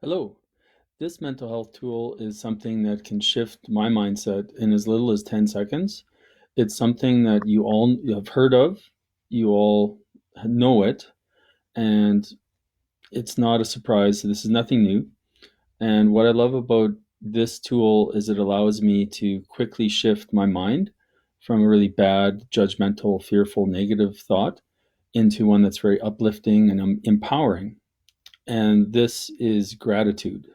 Hello. This mental health tool is something that can shift my mindset in as little as 10 seconds. It's something that you all have heard of, you all know it, and it's not a surprise. This is nothing new. And what I love about this tool is it allows me to quickly shift my mind from a really bad, judgmental, fearful, negative thought into one that's very uplifting and empowering. And this is gratitude.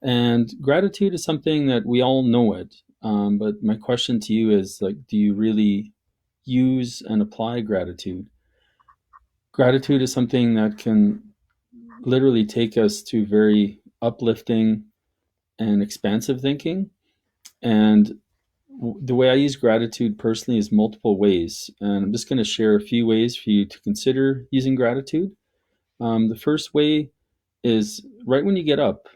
And gratitude is something that we all know it. But my question to you is like, do you really use and apply gratitude? Gratitude is something that can literally take us to very uplifting and expansive thinking. And the way I use gratitude personally is multiple ways. And I'm just going to share a few ways for you to consider using gratitude. The first way is right when you get up,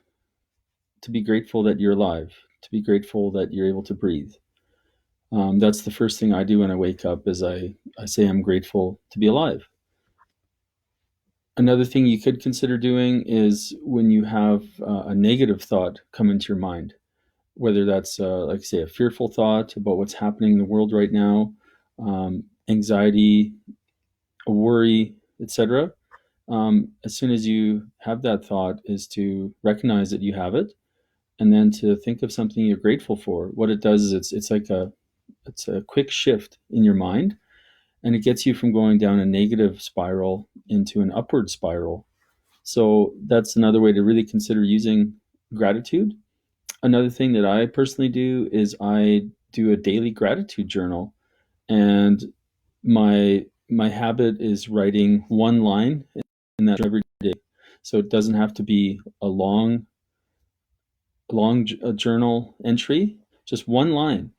to be grateful that you're alive, to be grateful that you're able to breathe. That's the first thing I do when I wake up is I say I'm grateful to be alive. Another thing you could consider doing is when you have a negative thought come into your mind, whether that's like say a fearful thought about what's happening in the world right now, anxiety, a worry, etc. As soon as you have that thought is to recognize that you have it and then to think of something you're grateful for. What it does is it's a quick shift in your mind, and it gets you from going down a negative spiral into an upward spiral. So that's another way to really consider using gratitude. Another thing that I personally do is I do a daily gratitude journal, and my habit is writing one line in that every day. So it doesn't have to be a long journal entry, just one line.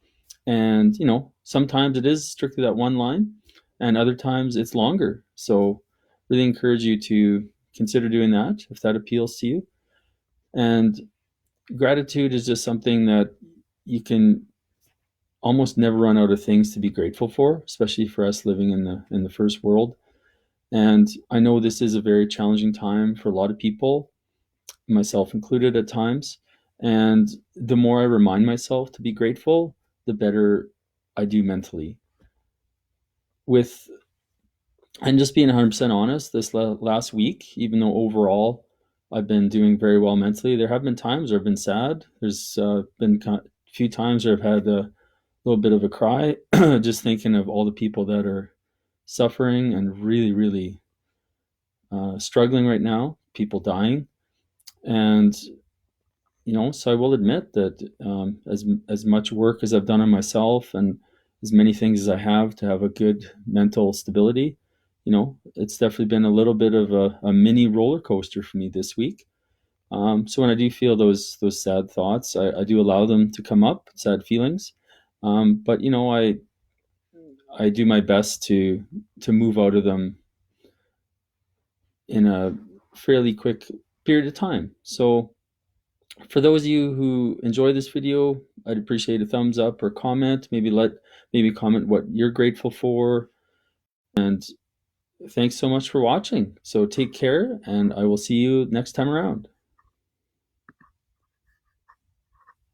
And sometimes it is strictly that one line, and other times it's longer. So really encourage you to consider doing that if that appeals to you. And gratitude is just something that you can almost never run out of things to be grateful for, especially for us living in the first world. And I know this is a very challenging time for a lot of people, myself included at times. And the more I remind myself to be grateful, the better I do mentally. With and just being 100% honest, this last week, even though overall I've been doing very well mentally, there have been times where I've been sad. There's been a few times where I've had a little bit of a cry, just thinking of all the people that are suffering and really, really struggling right now, people dying. And so I will admit that as much work as I've done on myself and as many things as I have to have a good mental stability, it's definitely been a little bit of a mini roller coaster for me this week. So when I do feel those sad thoughts, I do allow them to come up, sad feelings. But I do my best to move out of them in a fairly quick period of time. So for those of you who enjoy this video, I'd appreciate a thumbs up or comment. Maybe comment what you're grateful for. And thanks so much for watching. So take care, and I will see you next time around.